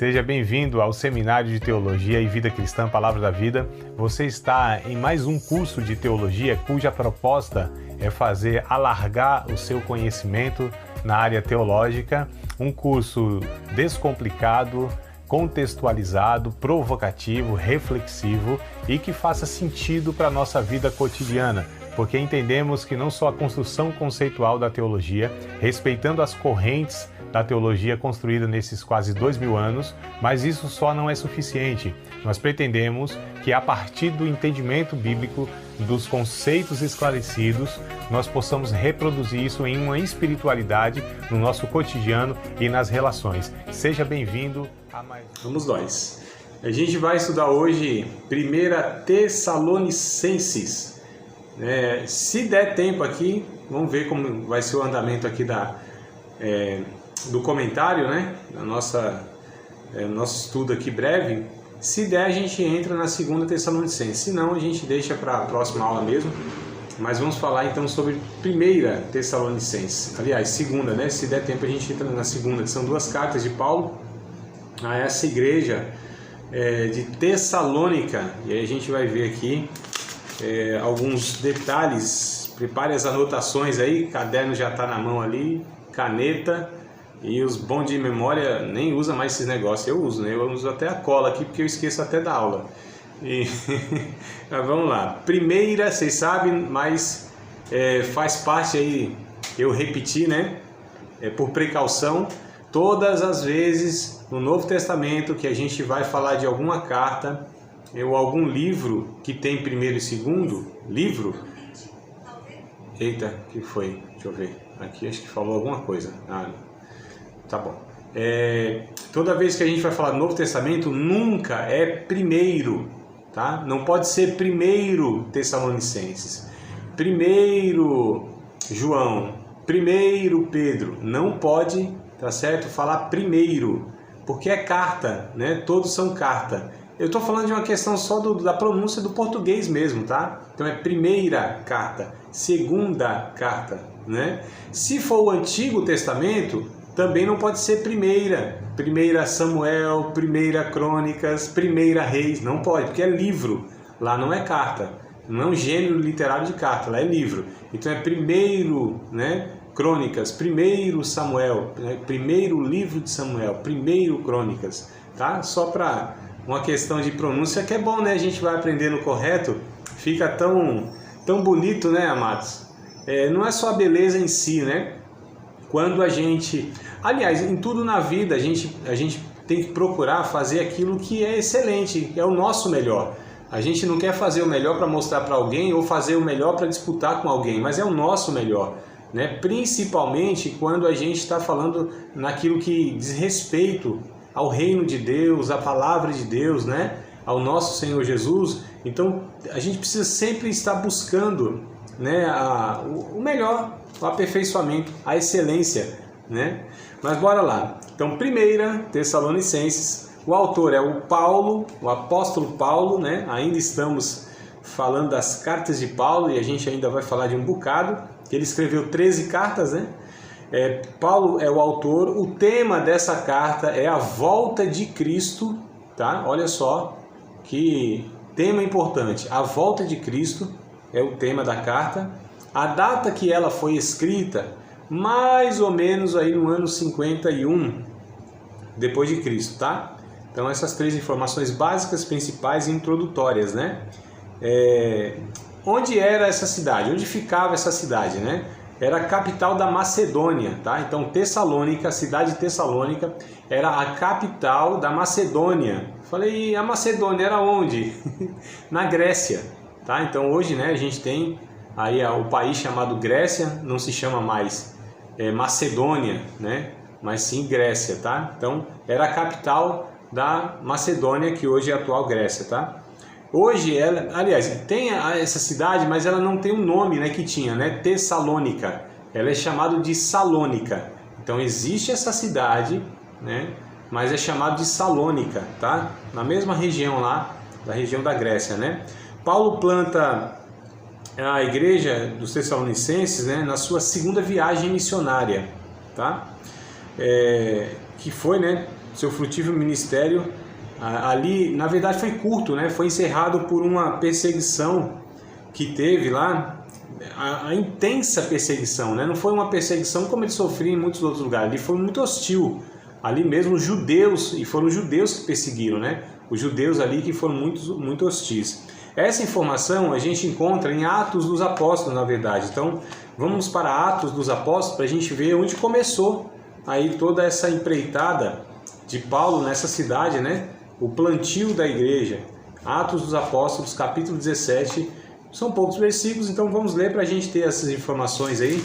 Seja bem-vindo ao Seminário de Teologia e Vida Cristã, Palavra da Vida. Você está em mais um curso de teologia cuja proposta é fazer alargar o seu conhecimento na área teológica. Um curso descomplicado, contextualizado, provocativo, reflexivo e que faça sentido para a nossa vida cotidiana. Porque entendemos que não só a construção conceitual da teologia, respeitando as correntes da teologia construída nesses quase 2000 anos, mas isso só não é suficiente. Nós pretendemos que a partir do entendimento bíblico, dos conceitos esclarecidos, nós possamos reproduzir isso em uma espiritualidade no nosso cotidiano e nas relações. Seja bem-vindo a mais... Vamos nós. A gente vai estudar hoje 1 Tessalonicenses. Se der tempo aqui, vamos ver como vai ser o andamento aqui do comentário, né? Nosso estudo aqui breve. Se der, a gente entra na 2 Tessalonicenses. Se não, a gente deixa para a próxima aula mesmo. Mas vamos falar então sobre 1 Tessalonicenses. Aliás, segunda, né? Se der tempo, a gente entra na segunda, que são duas cartas de Paulo a essa igreja de Tessalônica. E aí a gente vai ver aqui alguns detalhes. Prepare as anotações aí, caderno já está na mão ali, caneta. E os bons de memória nem usa mais esses negócios, eu uso, né? Eu uso até a cola aqui porque eu esqueço até da aula. Mas vamos lá. Primeira, vocês sabem, mas faz parte aí, eu repetir, né? Por precaução, todas as vezes no Novo Testamento que a gente vai falar de alguma carta ou algum livro que tem primeiro e segundo livro. Eita, que foi? Deixa eu ver. Aqui acho que falou alguma coisa. Tá bom. Toda vez que a gente vai falar do Novo Testamento, nunca é primeiro, tá? Não pode ser primeiro Tessalonicenses, primeiro João, primeiro Pedro. Não pode, tá certo? Falar primeiro, porque é carta, né? Todos são carta. Eu estou falando de uma questão só da pronúncia do português mesmo, tá? Então é primeira carta, segunda carta, né? Se for o Antigo Testamento, também não pode ser primeira Samuel, primeira Crônicas, primeira Reis, não pode, porque é livro, lá não é carta, não é um gênero literário de carta, lá é livro. Então é primeiro, né, Crônicas, primeiro Samuel, né, primeiro livro de Samuel, primeiro Crônicas, tá? Só para uma questão de pronúncia que é bom, né? A gente vai aprendendo correto, fica tão bonito, né, amados? Não é só a beleza em si, né? Quando a gente... Aliás, em tudo na vida, a gente tem que procurar fazer aquilo que é excelente, que é o nosso melhor. A gente não quer fazer o melhor para mostrar para alguém ou fazer o melhor para disputar com alguém, mas é o nosso melhor, né? Principalmente quando a gente está falando naquilo que diz respeito ao reino de Deus, à palavra de Deus, né? Ao nosso Senhor Jesus. Então, a gente precisa sempre estar buscando, né, o melhor, o aperfeiçoamento, a excelência, né? Mas bora lá. Então, 1 Tessalonicenses, o autor é o Paulo, o apóstolo Paulo, né? Ainda estamos falando das cartas de Paulo e a gente ainda vai falar de um bocado. Ele escreveu 13 cartas, né? Paulo é o autor. O tema dessa carta é a volta de Cristo, tá? Olha só que tema importante. A volta de Cristo é o tema da carta. A data que ela foi escrita, mais ou menos aí no ano 51 depois de Cristo, tá? Então essas três informações básicas, principais e introdutórias, né? Onde era essa cidade? Onde ficava essa cidade, né? Era a capital da Macedônia, tá? Então Tessalônica, a cidade de Tessalônica, era a capital da Macedônia. Falei, a Macedônia era onde? Na Grécia, tá? Então hoje, né, a gente tem aí o país chamado Grécia, não se chama mais Macedônia, né? Mas sim Grécia, tá? Então era a capital da Macedônia, que hoje é a atual Grécia, tá? Hoje ela, aliás, tem essa cidade, mas ela não tem um nome, né, que tinha, né? Tessalônica. Ela é chamada de Salônica. Então existe essa cidade, né? Mas é chamado de Salônica, tá? Na mesma região lá, da região da Grécia, né? Paulo planta a igreja dos Tessalonicenses, né, na sua segunda viagem missionária, tá? Que foi, né, seu frutífero ministério ali, na verdade foi curto, né? Foi encerrado por uma perseguição que teve lá, a intensa perseguição, né? Não foi uma perseguição como ele sofria em muitos outros lugares, ali foi muito hostil, ali mesmo os judeus, e foram os judeus que perseguiram, né? Os judeus ali que foram muito hostis. Essa informação a gente encontra em Atos dos Apóstolos, na verdade. Então, vamos para Atos dos Apóstolos para a gente ver onde começou aí toda essa empreitada de Paulo nessa cidade, né? O plantio da igreja. Atos dos Apóstolos, capítulo 17. São poucos versículos, então vamos ler para a gente ter essas informações aí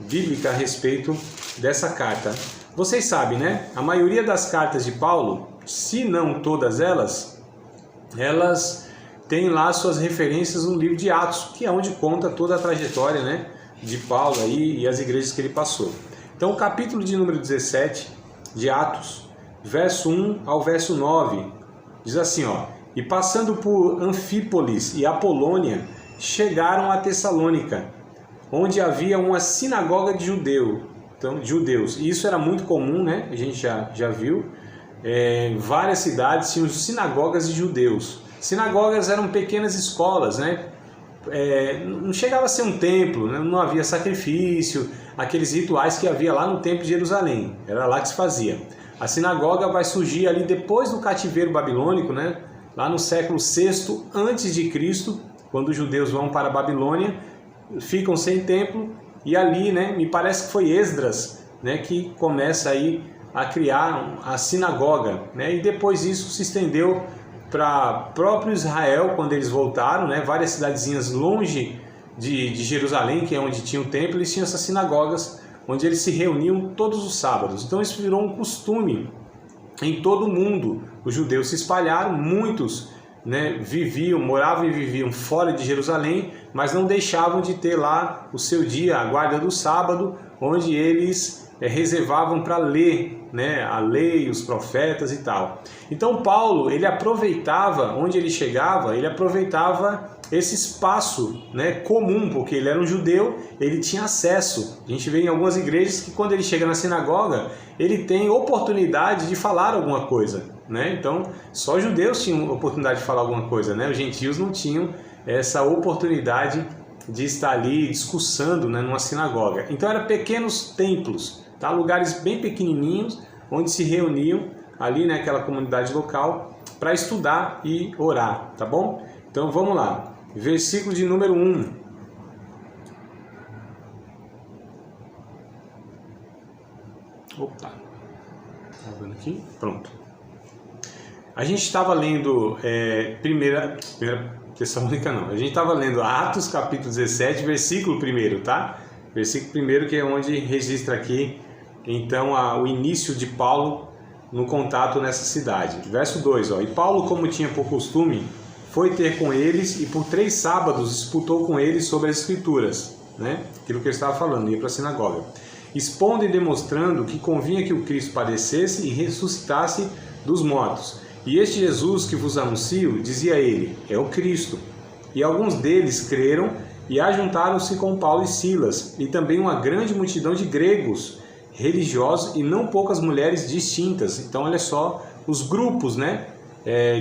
bíblicas a respeito dessa carta. Vocês sabem, né? A maioria das cartas de Paulo, se não todas elas têm lá suas referências no livro de Atos, que é onde conta toda a trajetória, né, de Paulo aí e as igrejas que ele passou. Então, o capítulo de número 17 de Atos, verso 1 ao verso 9, diz assim, ó: E passando por Anfípolis e Apolônia, chegaram a Tessalônica, onde havia uma sinagoga de judeus. E isso era muito comum, né? A gente já viu. Várias cidades tinham sinagogas de judeus. Sinagogas eram pequenas escolas, né? Não chegava a ser um templo, né? Não havia sacrifício, aqueles rituais que havia lá no templo de Jerusalém. Era lá que se fazia. A sinagoga vai surgir ali depois do cativeiro babilônico, né? Lá no século VI a.C., quando os judeus vão para a Babilônia, ficam sem templo, e ali, né, me parece que foi Esdras, né, que começa aí a criar a sinagoga, né? E depois isso se estendeu para próprio Israel, quando eles voltaram, né? Várias cidadezinhas longe de Jerusalém, que é onde tinha o templo, eles tinham essas sinagogas, onde eles se reuniam todos os sábados. Então isso virou um costume em todo o mundo. Os judeus se espalharam, muitos, né, moravam e viviam fora de Jerusalém, mas não deixavam de ter lá o seu dia, a guarda do sábado, onde eles reservavam para ler, né, a lei, os profetas e tal. Então Paulo, ele aproveitava, onde ele chegava, ele aproveitava esse espaço, né, comum, porque ele era um judeu, ele tinha acesso. A gente vê em algumas igrejas que quando ele chega na sinagoga, ele tem oportunidade de falar alguma coisa, né? Então, só judeus tinham oportunidade de falar alguma coisa, né? Os gentios não tinham essa oportunidade de estar ali discursando, né, numa sinagoga. Então, eram pequenos templos, tá? Lugares bem pequenininhos, onde se reuniam ali naquela comunidade local para estudar e orar, tá bom? Então, vamos lá. Versículo de número 1. Opa, tá vendo aqui? Pronto. A gente estava lendo primeira Tessalônica não. A gente estava lendo Atos capítulo 17, versículo 1, tá? Versículo 1, que é onde registra aqui, então, o início de Paulo no contato nessa cidade. Verso 2, ó. E Paulo, como tinha por costume, foi ter com eles e por 3 sábados disputou com eles sobre as Escrituras, né? Aquilo que ele estava falando, ia para a sinagoga, expondo e demonstrando que convinha que o Cristo padecesse e ressuscitasse dos mortos. E este Jesus que vos anuncio, dizia ele, é o Cristo. E alguns deles creram e ajuntaram-se com Paulo e Silas, e também uma grande multidão de gregos religiosos e não poucas mulheres distintas. Então, olha só os grupos, né?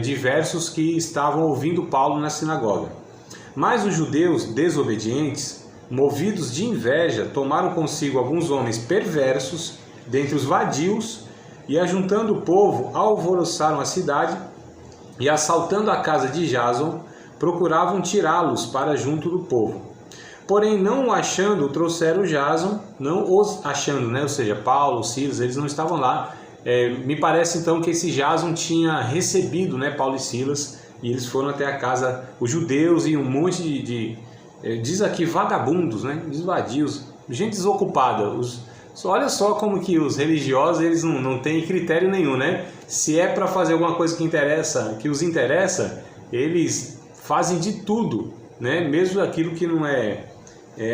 Diversos que estavam ouvindo Paulo na sinagoga. Mas os judeus desobedientes, movidos de inveja, tomaram consigo alguns homens perversos dentre os vadios e, ajuntando o povo, alvoroçaram a cidade e, assaltando a casa de Jason, procuravam tirá-los para junto do povo. Porém, não o achando, trouxeram Jason, não os achando, né? Ou seja, Paulo, Silas, eles não estavam lá. Me parece então que esse Jason tinha recebido, né, Paulo e Silas, e eles foram até a casa, os judeus e um monte diz aqui vagabundos, né, vadios, gente desocupada. Olha só como que os religiosos, eles não têm critério nenhum, né? Se é para fazer alguma coisa que os interessa, eles fazem de tudo, né? Mesmo aquilo que não é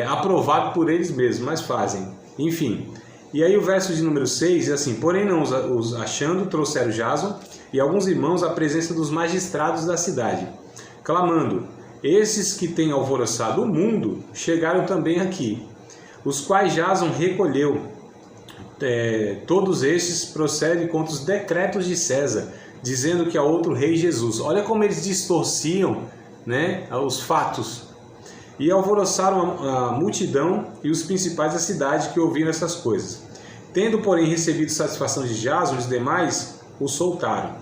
aprovado por eles mesmos, mas fazem. Enfim. E aí o verso de número 6 diz assim: porém não os achando, trouxeram Jason e alguns irmãos à presença dos magistrados da cidade, clamando: esses que têm alvoroçado o mundo chegaram também aqui, os quais Jason recolheu, todos estes procedem contra os decretos de César, dizendo que há outro rei Jesus. Olha como eles distorciam, né, os fatos. E alvoroçaram a multidão e os principais da cidade que ouviram essas coisas. Tendo, porém, recebido satisfação de Jason, os demais o soltaram.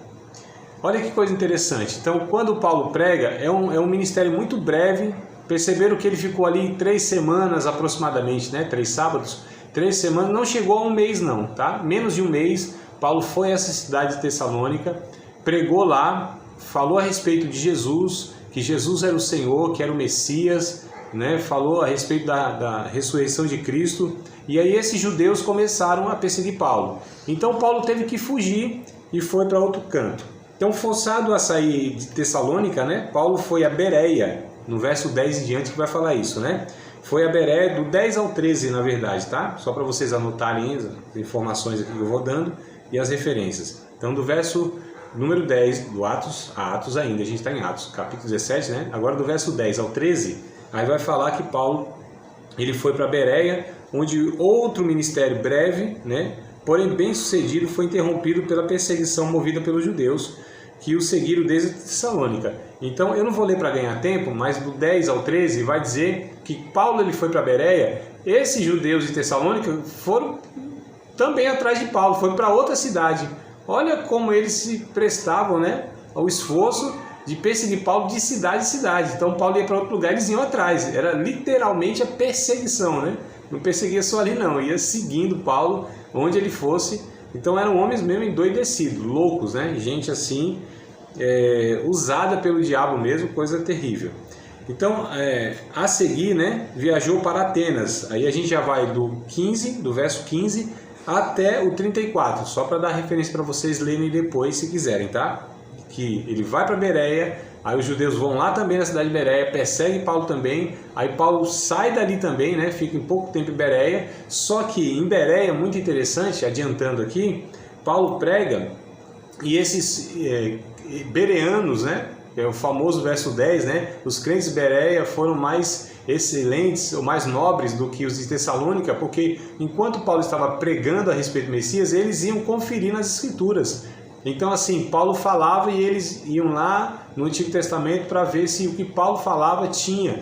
Olha que coisa interessante. Então, quando Paulo prega, é um ministério muito breve. Perceberam que ele ficou ali 3 semanas aproximadamente, né? 3 sábados, 3 semanas, não chegou a um mês não, tá? Menos de um mês, Paulo foi a essa cidade de Tessalônica, pregou lá, falou a respeito de Jesus, que Jesus era o Senhor, que era o Messias, né? Falou a respeito da ressurreição de Cristo, e aí esses judeus começaram a perseguir Paulo. Então Paulo teve que fugir e foi para outro canto. Então, forçado a sair de Tessalônica, né? Paulo foi a Bereia, no verso 10 em diante que vai falar isso, né? Foi a Bereia do 10 ao 13, na verdade, tá? Só para vocês anotarem as informações aqui que eu vou dando e as referências. Então, do verso número 10 do Atos, Atos ainda, a gente está em Atos, capítulo 17, né? Agora do verso 10 ao 13, aí vai falar que Paulo, ele foi para Bereia, onde outro ministério breve, né? Porém bem sucedido, foi interrompido pela perseguição movida pelos judeus, que o seguiram desde Tessalônica. Então eu não vou ler para ganhar tempo, mas do 10 ao 13 vai dizer que Paulo ele foi para Bereia, esses judeus de Tessalônica foram também atrás de Paulo, foram para outra cidade. Olha como eles se prestavam, né, ao esforço de perseguir Paulo de cidade em cidade. Então Paulo ia para outro lugar e eles iam atrás. Era literalmente a perseguição, né? Não perseguia só ali não, ia seguindo Paulo onde ele fosse. Então eram homens mesmo endoidecidos, loucos, né? Gente assim, usada pelo diabo mesmo, coisa terrível. Então, a seguir, né, viajou para Atenas. Aí a gente já vai do verso 15 até o 34, só para dar referência para vocês lerem depois se quiserem, tá? Que ele vai para Bereia, aí os judeus vão lá também na cidade de Bereia, perseguem Paulo também, aí Paulo sai dali também, né, fica em pouco tempo em Bereia, só que em Bereia, muito interessante, adiantando aqui, Paulo prega e esses bereanos, né, é o famoso verso 10, né, os crentes de Bereia foram mais excelentes ou mais nobres do que os de Tessalônica, porque enquanto Paulo estava pregando a respeito do Messias, eles iam conferir nas Escrituras. Então, assim, Paulo falava e eles iam lá no Antigo Testamento para ver se o que Paulo falava tinha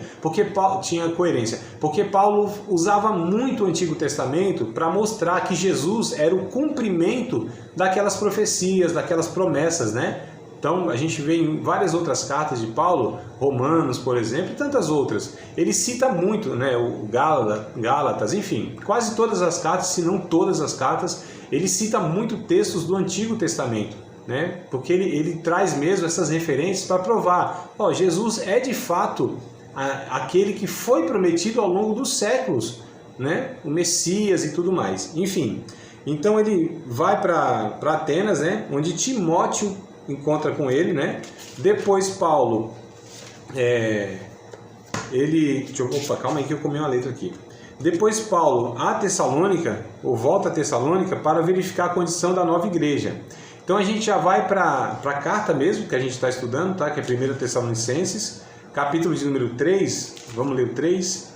coerência. Porque Paulo usava muito o Antigo Testamento para mostrar que Jesus era o cumprimento daquelas profecias, daquelas promessas, né? Então, a gente vê em várias outras cartas de Paulo, Romanos, por exemplo, e tantas outras. Ele cita muito, né, o Gálatas, enfim, quase todas as cartas, se não todas as cartas, ele cita muito textos do Antigo Testamento, né? Porque ele traz mesmo essas referências para provar, Jesus é de fato aquele que foi prometido ao longo dos séculos, né? O Messias e tudo mais. Enfim, então ele vai para Atenas, né? Onde Timóteo encontra com ele, né? Depois Paulo, calma aí que eu comi uma letra aqui. Depois Paulo a Tessalônica, ou volta a Tessalônica para verificar a condição da nova igreja. Então a gente já vai para a carta mesmo, que a gente está estudando, tá? Que é 1 Tessalonicenses, capítulo de número 3, vamos ler o 3,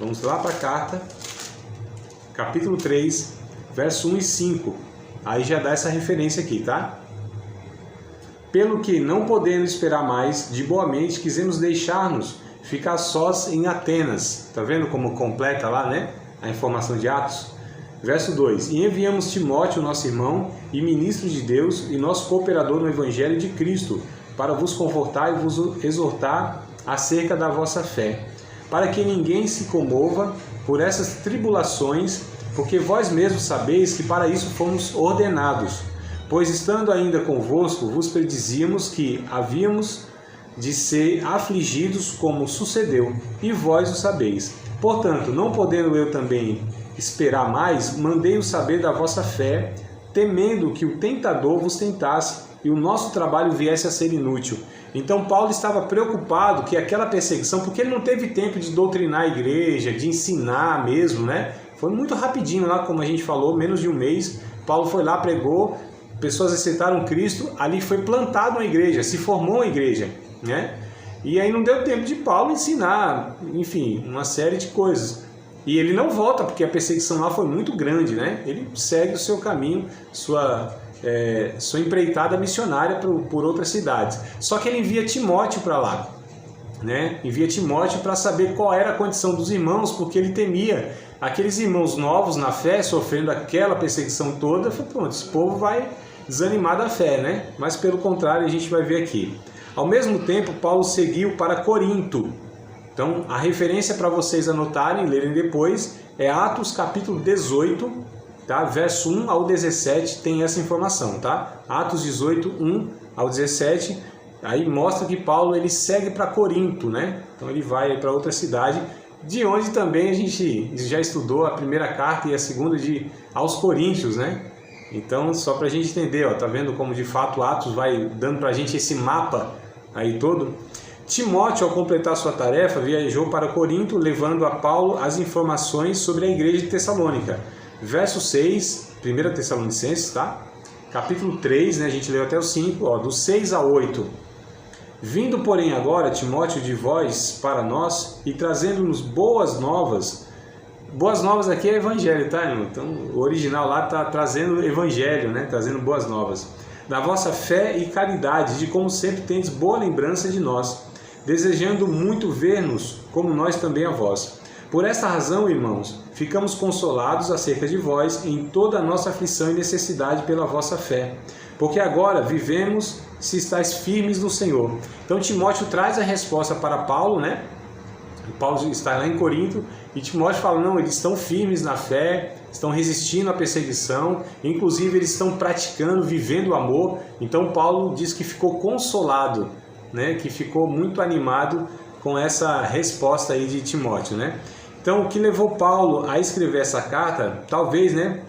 vamos lá para a carta, capítulo 3, verso 1 e 5, aí já dá essa referência aqui, tá? Pelo que, não podendo esperar mais, de boa mente quisemos deixar-nos ficar sós em Atenas. Tá vendo como completa lá, né? A informação de Atos. Verso 2. E enviamos Timóteo, nosso irmão e ministro de Deus e nosso cooperador no Evangelho de Cristo, para vos confortar e vos exortar acerca da vossa fé, para que ninguém se comova por essas tribulações, porque vós mesmos sabeis que para isso fomos ordenados. Pois estando ainda convosco, vos predizíamos que havíamos de ser afligidos como sucedeu, e vós o sabeis. Portanto, não podendo eu também esperar mais, mandei-o saber da vossa fé, temendo que o tentador vos tentasse e o nosso trabalho viesse a ser inútil. Então Paulo estava preocupado que aquela perseguição, porque ele não teve tempo de doutrinar a igreja, de ensinar mesmo, né? Foi muito rapidinho lá, como a gente falou, menos de um mês, Paulo foi lá, pregou, pessoas aceitaram Cristo, ali foi plantada uma igreja, se formou uma igreja, né? E aí não deu tempo de Paulo ensinar, enfim, uma série de coisas. E ele não volta, porque a perseguição lá foi muito grande, né? Ele segue o seu caminho, sua empreitada missionária por outras cidades. Só que ele envia Timóteo para lá, né? Envia Timóteo para saber qual era a condição dos irmãos, porque ele temia aqueles irmãos novos na fé, sofrendo aquela perseguição toda. Falei, pronto, esse povo vai desanimar da fé, né? Mas pelo contrário, a gente vai ver aqui. Ao mesmo tempo, Paulo seguiu para Corinto. Então, a referência para vocês anotarem e lerem depois é Atos capítulo 18, tá? Verso 1 ao 17 tem essa informação, tá? Atos 18, 1 ao 17, aí mostra que Paulo ele segue para Corinto, né? Então ele vai para outra cidade, de onde também a gente já estudou a primeira carta e a segunda aos Coríntios, né? Então, só para a gente entender, ó, tá vendo como de fato Atos vai dando para a gente esse mapa aí todo? Timóteo, ao completar sua tarefa, viajou para Corinto, levando a Paulo as informações sobre a igreja de Tessalônica. Verso 6, 1 Tessalonicenses, tá? Capítulo 3, né? A gente leu até o 5, ó, do 6 ao 8. Vindo, porém, agora, Timóteo, de vós para nós, e trazendo-nos boas novas. Boas novas aqui é evangelho, tá, irmão? Então, o original lá está trazendo evangelho, né? Trazendo boas novas. Da vossa fé e caridade, de como sempre tendes boa lembrança de nós, desejando muito ver-nos, como nós também a vós. Por esta razão, irmãos, ficamos consolados acerca de vós em toda a nossa aflição e necessidade pela vossa fé, porque agora vivemos se estáis firmes no Senhor. Então Timóteo traz a resposta para Paulo, né? Paulo está lá em Corinto e Timóteo fala, não, eles estão firmes na fé, estão resistindo à perseguição, inclusive eles estão praticando, vivendo o amor. Então Paulo diz que ficou consolado, né? Que ficou muito animado com essa resposta aí de Timóteo, né? Então o que levou Paulo a escrever essa carta, talvez, né?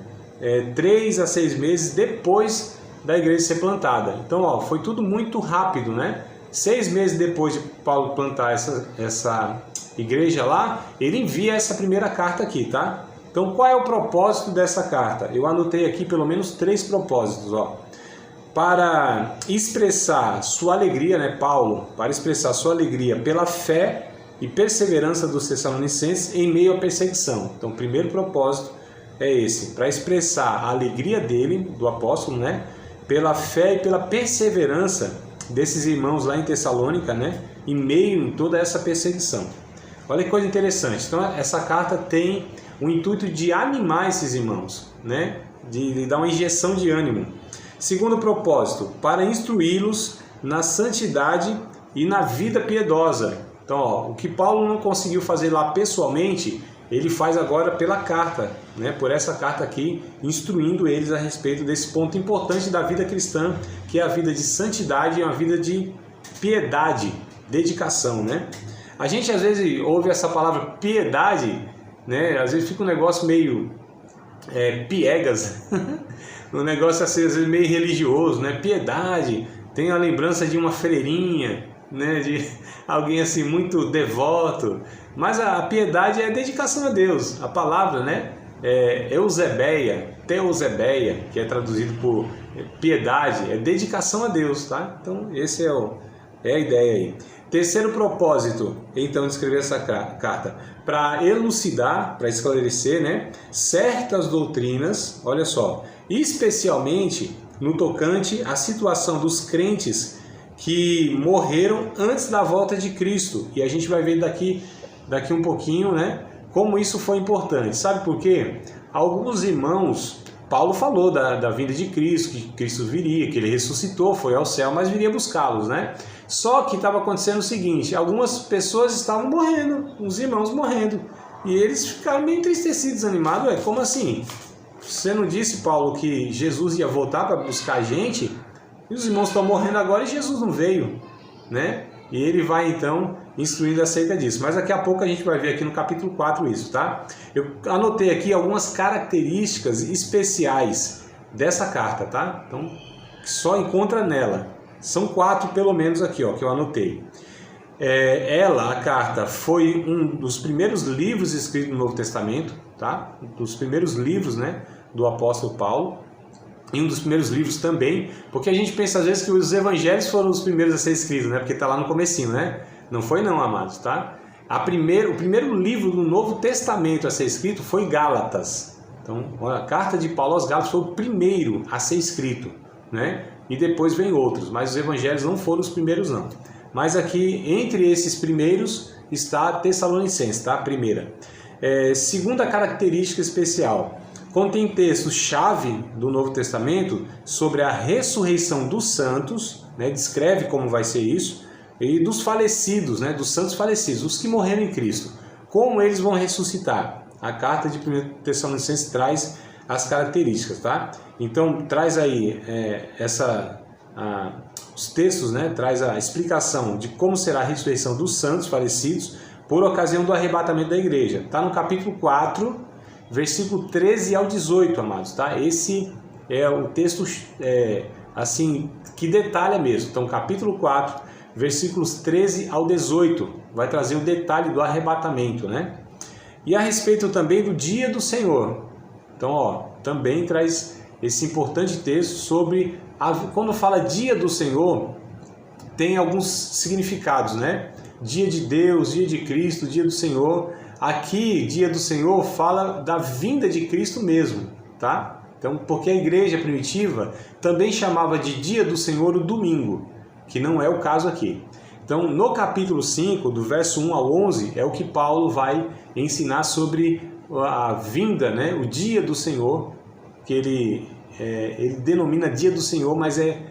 3 a 6 meses depois da igreja ser plantada. Então, ó, foi tudo muito rápido, né? 6 meses depois de Paulo plantar essa igreja lá, ele envia essa primeira carta aqui, tá? Então, qual é o propósito dessa carta? Eu anotei aqui pelo menos 3 propósitos, ó. Para expressar sua alegria, né, Paulo? Para expressar sua alegria pela fé e perseverança dos Tessalonicenses em meio à perseguição. Então, o primeiro propósito é esse, para expressar a alegria dele, do apóstolo, né? Pela fé e pela perseverança desses irmãos lá em Tessalônica, né? Em meio a toda essa perseguição. Olha que coisa interessante. Então, essa carta tem o intuito de animar esses irmãos, né? De dar uma injeção de ânimo. Segundo propósito, para instruí-los na santidade e na vida piedosa. Então, ó, o que Paulo não conseguiu fazer lá pessoalmente, ele faz agora pela carta, né? Por essa carta aqui, instruindo eles a respeito desse ponto importante da vida cristã, que é a vida de santidade e uma vida de piedade, dedicação, né? A gente às vezes ouve essa palavra piedade, né? Às vezes fica um negócio meio piegas, um negócio assim, às vezes meio religioso, né? Piedade, tem a lembrança de uma freirinha, né? De alguém assim muito devoto. Mas a piedade é dedicação a Deus. A palavra, né, é eusebeia, teosebeia, que é traduzido por piedade, é dedicação a Deus, tá? Então, esse é a ideia aí. Terceiro propósito, então, de escrever essa carta, para elucidar, para esclarecer, né, certas doutrinas, olha só, especialmente no tocante à situação dos crentes que morreram antes da volta de Cristo. E a gente vai ver daqui um pouquinho, né, como isso foi importante. Sabe por quê? Alguns irmãos, Paulo falou da vinda de Cristo, que Cristo viria, que ele ressuscitou, foi ao céu, mas viria buscá-los, né? Só que estava acontecendo o seguinte, algumas pessoas estavam morrendo, uns irmãos morrendo, e eles ficaram meio entristecidos, desanimados. Como assim? Você não disse, Paulo, que Jesus ia voltar para buscar a gente? E os irmãos estão morrendo agora e Jesus não veio, né? E ele vai então instruindo acerca disso. Mas daqui a pouco a gente vai ver aqui no capítulo 4 isso, tá? Eu anotei aqui algumas características especiais dessa carta, tá? Então, só encontra nela. São 4 pelo menos aqui, ó, que eu anotei. A carta, foi um dos primeiros livros escritos no Novo Testamento, tá? Um dos primeiros livros, né, do apóstolo Paulo. E um dos primeiros livros também, porque a gente pensa às vezes que os evangelhos foram os primeiros a ser escritos, né? Porque está lá no comecinho, né? Não foi não, amados, tá? o primeiro livro do Novo Testamento a ser escrito foi Gálatas. Então, a carta de Paulo aos Gálatas foi o primeiro a ser escrito, né? E depois vem outros, mas os evangelhos não foram os primeiros não. Mas aqui, entre esses primeiros, está Tessalonicenses, tá? A primeira. Segunda característica especial, contém textos-chave do Novo Testamento sobre a ressurreição dos santos, né? Descreve como vai ser isso, e dos falecidos, né? Dos santos falecidos, os que morreram em Cristo, como eles vão ressuscitar. A carta de 1 Tessalonicenses traz as características, tá? Então traz aí os textos, né? Traz a explicação de como será a ressurreição dos santos falecidos por ocasião do arrebatamento da igreja. Está no capítulo 4, versículo 13 ao 18, amados, tá? Esse é o texto assim que detalha mesmo. Então, capítulo 4, versículos 13 ao 18, vai trazer o detalhe do arrebatamento, né? E a respeito também do dia do Senhor. Então, ó, também traz esse importante texto sobre quando fala dia do Senhor, tem alguns significados, né? Dia de Deus, dia de Cristo, dia do Senhor. Aqui, dia do Senhor, fala da vinda de Cristo mesmo, tá? Então, porque a igreja primitiva também chamava de dia do Senhor o domingo, que não é o caso aqui. Então, no capítulo 5, do verso 1 ao 11, é o que Paulo vai ensinar sobre a vinda, né? O dia do Senhor, que ele denomina dia do Senhor, mas é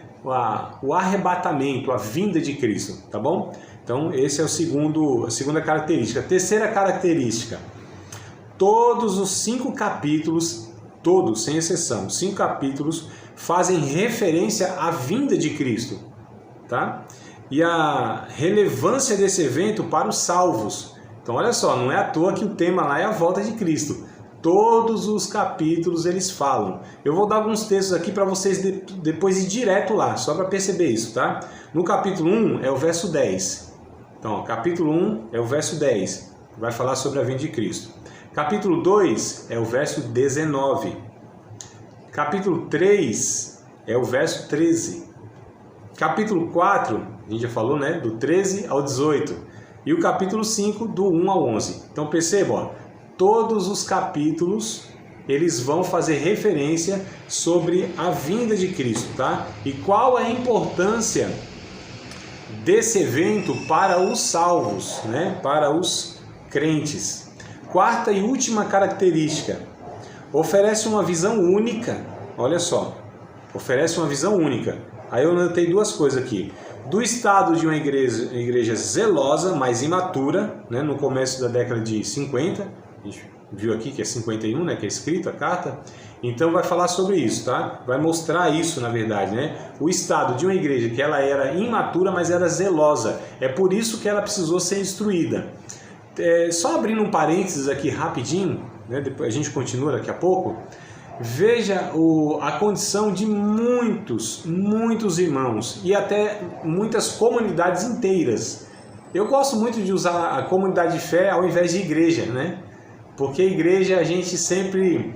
o arrebatamento, a vinda de Cristo, tá bom? Então, esse é a segunda característica. A terceira característica, todos os 5 capítulos, todos, sem exceção, 5 capítulos, fazem referência à vinda de Cristo, tá? E a relevância desse evento para os salvos. Então, olha só, não é à toa que o tema lá é a volta de Cristo. Todos os capítulos eles falam. Eu vou dar alguns textos aqui para vocês depois ir direto lá, só para perceber isso, tá? No capítulo 1 é o verso 10. Então, ó, capítulo 1 é o verso 10, vai falar sobre a vinda de Cristo. Capítulo 2 é o verso 19. Capítulo 3 é o verso 13. Capítulo 4, a gente já falou, né? Do 13 ao 18. E o capítulo 5, do 1 ao 11. Então, percebam, ó, todos os capítulos, eles vão fazer referência sobre a vinda de Cristo, tá? E qual a importância desse evento para os salvos, né? Para os crentes. Quarta e última característica, oferece uma visão única, olha só, oferece uma visão única. Aí eu notei duas coisas aqui, do estado de uma igreja zelosa, mas imatura, né? No começo da década de 50, a gente viu aqui que é 51, né? Que é escrito a carta, então vai falar sobre isso, tá? Vai mostrar isso, na verdade, né? O estado de uma igreja que ela era imatura, mas era zelosa, é por isso que ela precisou ser instruída. Só abrindo um parênteses aqui rapidinho, né? Depois a gente continua daqui a pouco. Veja a condição de muitos irmãos e até muitas comunidades inteiras. Eu gosto muito de usar a comunidade de fé ao invés de igreja, né? Porque a igreja a gente sempre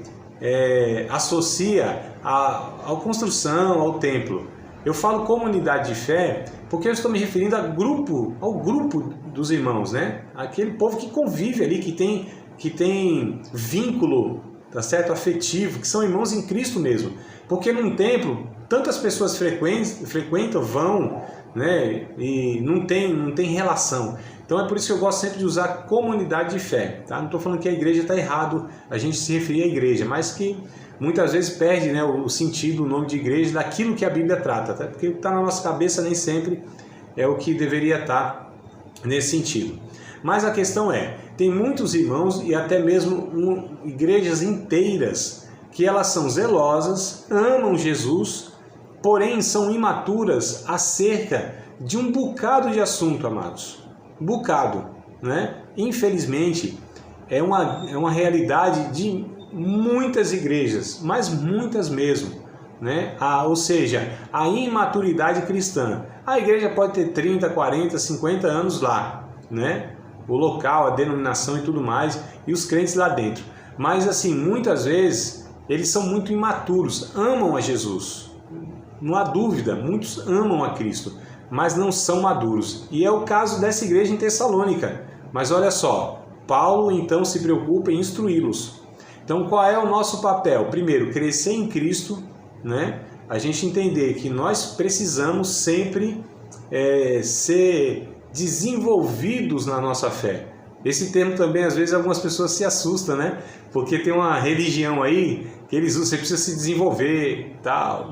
associa à construção, ao templo. Eu falo comunidade de fé porque eu estou me referindo ao grupo dos irmãos, né? Aquele povo que convive ali, que tem vínculo, tá certo? Afetivo, que são irmãos em Cristo mesmo. Porque num templo, tantas pessoas frequentam, vão, né? E não tem relação. Então é por isso que eu gosto sempre de usar comunidade de fé, tá? Não estou falando que a igreja está errado, a gente se referir à igreja, mas que muitas vezes perde, né, o sentido, o nome de igreja, daquilo que a Bíblia trata, tá? Porque o que está na nossa cabeça nem sempre é o que deveria estar nesse sentido. Mas a questão tem muitos irmãos e até mesmo igrejas inteiras que elas são zelosas, amam Jesus, porém são imaturas acerca de um bocado de assunto, amados. Bocado, né? Infelizmente, é uma realidade de muitas igrejas, mas muitas mesmo, né? Ou seja, a imaturidade cristã. A igreja pode ter 30, 40, 50 anos lá, né? O local, a denominação e tudo mais, e os crentes lá dentro. Mas assim, muitas vezes, eles são muito imaturos, amam a Jesus. Não há dúvida, muitos amam a Cristo, mas não são maduros. E é o caso dessa igreja em Tessalônica. Mas olha só, Paulo então se preocupa em instruí-los. Então qual é o nosso papel? Primeiro, crescer em Cristo, né? A gente entender que nós precisamos sempre ser desenvolvidos na nossa fé. Esse termo também, às vezes, algumas pessoas se assustam, né? Porque tem uma religião aí que eles usam, você precisa se desenvolver, tal.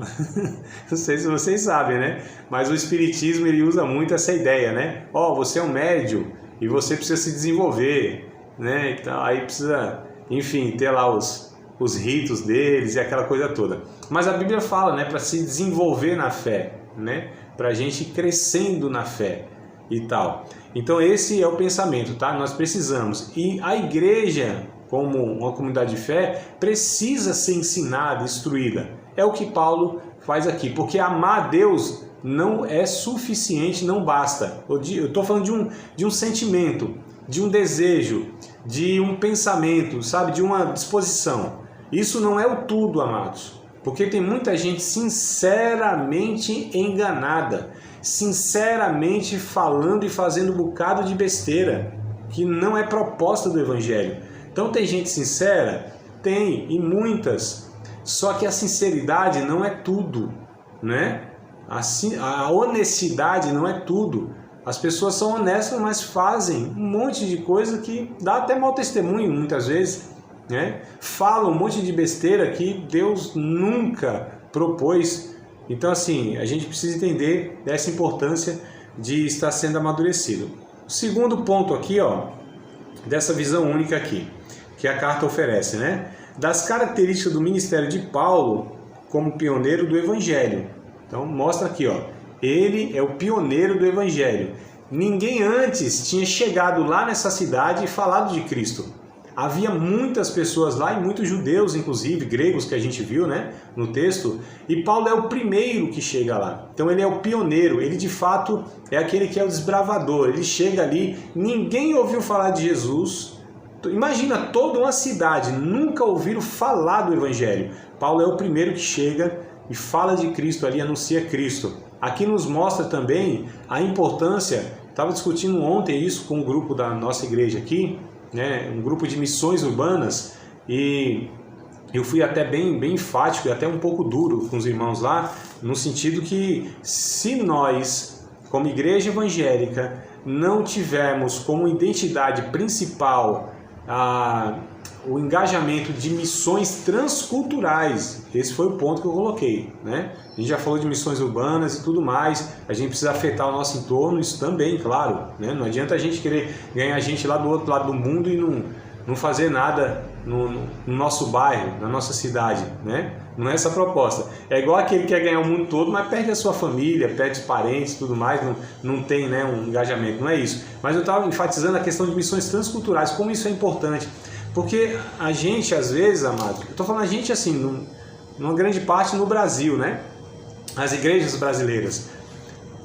Não sei se vocês sabem, né? Mas o Espiritismo, ele usa muito essa ideia, né? Você é um médium e você precisa se desenvolver, né? Então, aí precisa, enfim, ter lá os ritos deles e aquela coisa toda. Mas a Bíblia fala, né? Para se desenvolver na fé, né? Para a gente ir crescendo na fé e tal. Então esse é o pensamento, tá? Nós precisamos. E a igreja, como uma comunidade de fé, precisa ser ensinada, instruída. É o que Paulo faz aqui. Porque amar a Deus não é suficiente, não basta. Eu estou falando de um sentimento, de um desejo, de um pensamento, sabe? De uma disposição. Isso não é o tudo, amados. Porque tem muita gente sinceramente enganada, sinceramente falando e fazendo um bocado de besteira, que não é proposta do Evangelho. Então tem gente sincera? Tem, e muitas. Só que a sinceridade não é tudo, né? A honestidade não é tudo. As pessoas são honestas, mas fazem um monte de coisa que dá até mau testemunho muitas vezes, né? Falam um monte de besteira que Deus nunca propôs. Então, assim, a gente precisa entender dessa importância de estar sendo amadurecido. O segundo ponto aqui, dessa visão única aqui, que a carta oferece, né? Das características do ministério de Paulo como pioneiro do Evangelho. Então, mostra aqui, ele é o pioneiro do Evangelho. Ninguém antes tinha chegado lá nessa cidade e falado de Cristo. Havia muitas pessoas lá, e muitos judeus, inclusive, gregos, que a gente viu, né, no texto, e Paulo é o primeiro que chega lá. Então ele é o pioneiro, ele de fato é aquele que é o desbravador. Ele chega ali, ninguém ouviu falar de Jesus. Imagina, toda uma cidade, nunca ouviram falar do Evangelho. Paulo é o primeiro que chega e fala de Cristo ali, anuncia Cristo. Aqui nos mostra também a importância, estava discutindo ontem isso com um grupo da nossa igreja aqui, né, um grupo de missões urbanas, e eu fui até bem enfático e até um pouco duro com os irmãos lá, no sentido que se nós, como igreja evangélica, não tivermos como identidade principal o engajamento de missões transculturais, esse foi o ponto que eu coloquei, né? A gente já falou de missões urbanas e tudo mais, a gente precisa afetar o nosso entorno, isso também, claro, né? Não adianta a gente querer ganhar gente lá do outro lado do mundo e não fazer nada no nosso bairro, na nossa cidade, né? Não é essa a proposta. É igual aquele que quer ganhar o mundo todo, mas perde a sua família, perde os parentes e tudo mais, não tem, né, um engajamento, não é isso. Mas eu estava enfatizando a questão de missões transculturais, como isso é importante. Porque a gente, às vezes, amado, eu estou falando a gente assim, numa grande parte no Brasil, né? As igrejas brasileiras,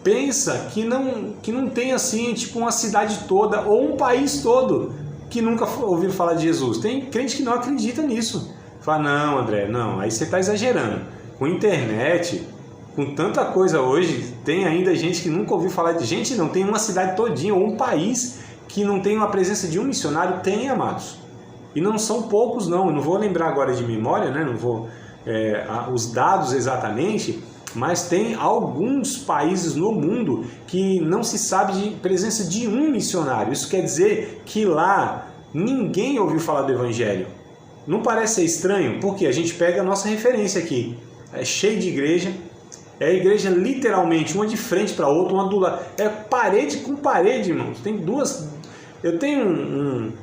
pensa que não tem assim, tipo uma cidade toda ou um país todo que nunca ouviu falar de Jesus. Tem crente que não acredita nisso. Fala, não, André, não, aí você está exagerando. Com internet, com tanta coisa hoje, tem ainda gente que nunca ouviu falar de... Gente, não tem uma cidade todinha ou um país que não tem uma presença de um missionário. Tem, amados. E não são poucos, não. Eu não vou lembrar agora de memória, né? Não vou os dados exatamente, mas tem alguns países no mundo que não se sabe de presença de um missionário. Isso quer dizer que lá ninguém ouviu falar do Evangelho. Não parece ser estranho? Porque a gente pega a nossa referência aqui. É cheio de igreja. É a igreja literalmente, uma de frente para outra, uma do lado. É parede com parede, irmãos. Tem duas... Eu tenho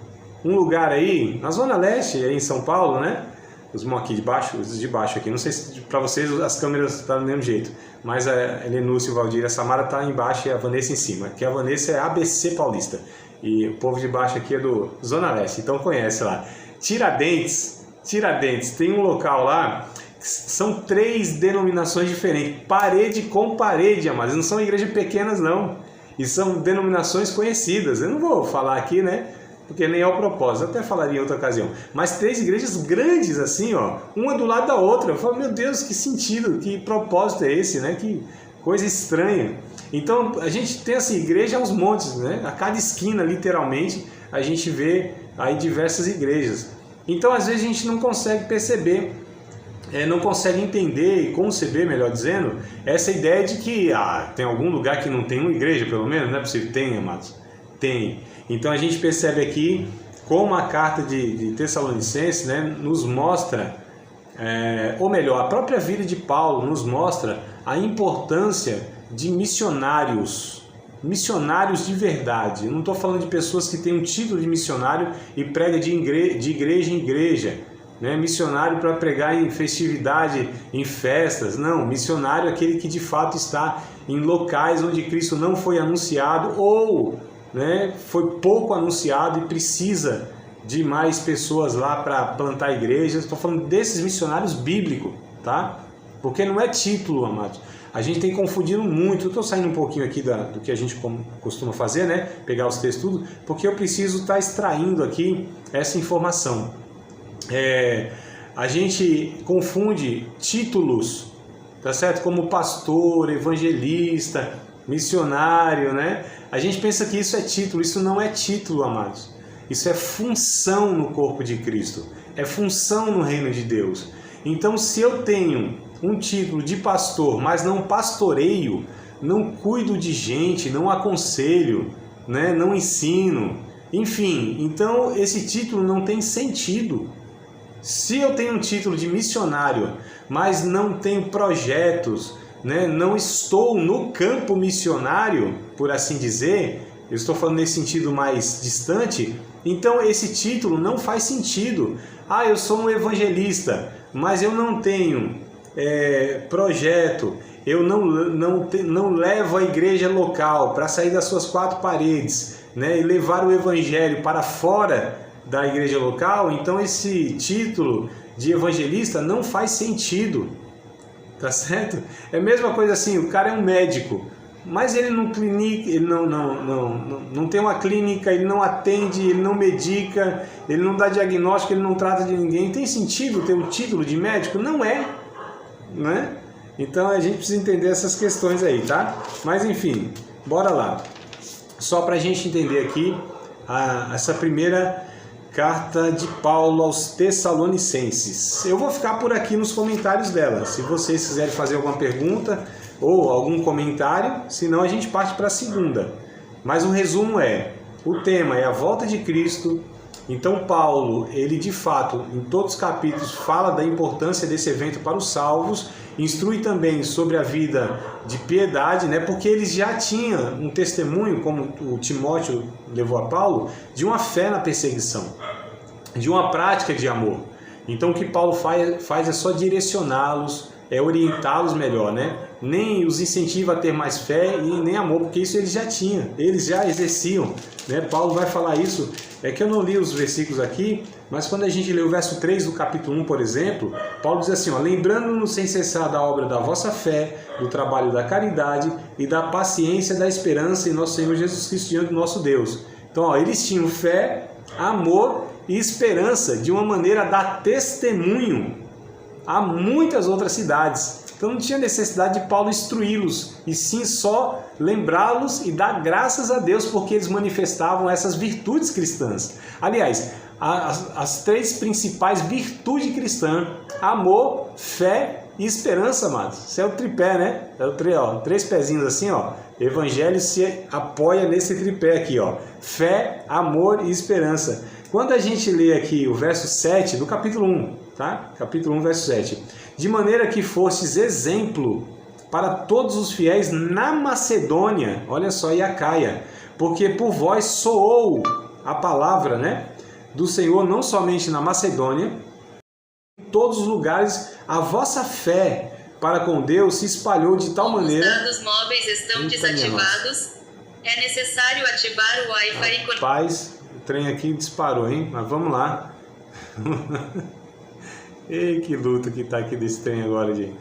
um lugar aí, na Zona Leste, aí em São Paulo, né? Os aqui de baixo, os de baixo aqui. Não sei se para vocês as câmeras estão do mesmo jeito, mas a Elenúcio, o Valdir e a Samara tá embaixo e a Vanessa em cima. Que a Vanessa é ABC Paulista. E o povo de baixo aqui é do Zona Leste, então conhece lá. Tiradentes, tem um local lá, são 3 denominações diferentes. Parede com parede, amados. Não são igrejas pequenas, não. E são denominações conhecidas. Eu não vou falar aqui, né? Porque nem é o propósito, até falaria em outra ocasião. Mas 3 igrejas grandes assim, uma do lado da outra. Eu falo, meu Deus, que sentido, que propósito é esse, né? Coisa estranha. Então a gente tem essa igreja aos montes, né? A cada esquina, literalmente, a gente vê aí diversas igrejas. Então às vezes a gente não consegue perceber, não consegue entender e conceber, melhor dizendo, essa ideia de que tem algum lugar que não tem uma igreja, pelo menos, não é possível? Tem, amados? Tem. Então a gente percebe aqui como a carta de Tessalonicenses, né, nos mostra, ou melhor, a própria vida de Paulo nos mostra a importância de missionários de verdade. Eu não estou falando de pessoas que têm um título de missionário e prega de igreja em igreja, né? Missionário para pregar em festividade, em festas. Não, missionário é aquele que de fato está em locais onde Cristo não foi anunciado ou, né, foi pouco anunciado e precisa de mais pessoas lá para plantar igrejas. Estou falando desses missionários bíblicos, tá? Porque não é título, amados. A gente tem confundido muito. Eu estou saindo um pouquinho aqui do que a gente costuma fazer, né? Pegar os textos tudo, porque eu preciso estar extraindo aqui essa informação. A gente confunde títulos, tá certo? Como pastor, evangelista, missionário, né? A gente pensa que isso é título. Isso não é título, amados. Isso é função no corpo de Cristo. É função no reino de Deus. Então, se eu tenho um título de pastor, mas não pastoreio, não cuido de gente, não aconselho, né? Não ensino, enfim, então esse título não tem sentido. Se eu tenho um título de missionário, mas não tenho projetos, né? Não estou no campo missionário, por assim dizer, eu estou falando nesse sentido mais distante, então esse título não faz sentido. Eu sou um evangelista, mas eu não tenho projeto, eu não levo a igreja local para sair das suas quatro paredes, né, e levar o evangelho para fora da igreja local, então esse título de evangelista não faz sentido, tá certo? É a mesma coisa assim, o cara é um médico, mas ele não tem uma clínica, ele não atende, ele não medica, ele não dá diagnóstico, ele não trata de ninguém. Tem sentido ter um título de médico? Não é, né? Então a gente precisa entender essas questões aí, tá? Mas enfim, bora lá. Só para a gente entender aqui essa primeira carta de Paulo aos Tessalonicenses. Eu vou ficar por aqui nos comentários dela. Se vocês quiserem fazer alguma pergunta ou algum comentário, senão a gente parte para a segunda. Mas o resumo o tema é a volta de Cristo. Então Paulo, ele de fato, em todos os capítulos, fala da importância desse evento para os salvos, instrui também sobre a vida de piedade, né? Porque eles já tinham um testemunho, como o Timóteo levou a Paulo, de uma fé na perseguição, de uma prática de amor. Então o que Paulo faz é só direcioná-los, orientá-los melhor, né? Nem os incentiva a ter mais fé e nem amor, porque isso eles já tinham, eles já exerciam, né? Paulo vai falar isso, que eu não li os versículos aqui, mas quando a gente lê o verso 3 do capítulo 1, por exemplo, Paulo diz assim, lembrando-nos sem cessar da obra da vossa fé, do trabalho da caridade e da paciência da esperança em nosso Senhor Jesus Cristo diante do nosso Deus. Então, eles tinham fé, amor e esperança de uma maneira a dar testemunho a muitas outras cidades. Então não tinha necessidade de Paulo instruí-los, e sim só lembrá-los e dar graças a Deus porque eles manifestavam essas virtudes cristãs. Aliás, as três principais virtudes cristãs: amor, fé e esperança, amados. Isso é o tripé, né? Três pezinhos assim, ó. Evangelho se apoia nesse tripé aqui, ó. Fé, amor e esperança. Quando a gente lê aqui o verso 7 do capítulo 1, tá? Capítulo 1, verso 7. De maneira que fostes exemplo para todos os fiéis na Macedônia, olha só, e Acaia, porque por vós soou a palavra, né, do Senhor, não somente na Macedônia, em todos os lugares a vossa fé para com Deus se espalhou de tal maneira... Os dados móveis estão desativados, é necessário ativar o Wi-Fi... Rapaz, o trem aqui disparou, hein? Mas vamos lá. Ei, que luta que tá aqui desse trem agora, gente.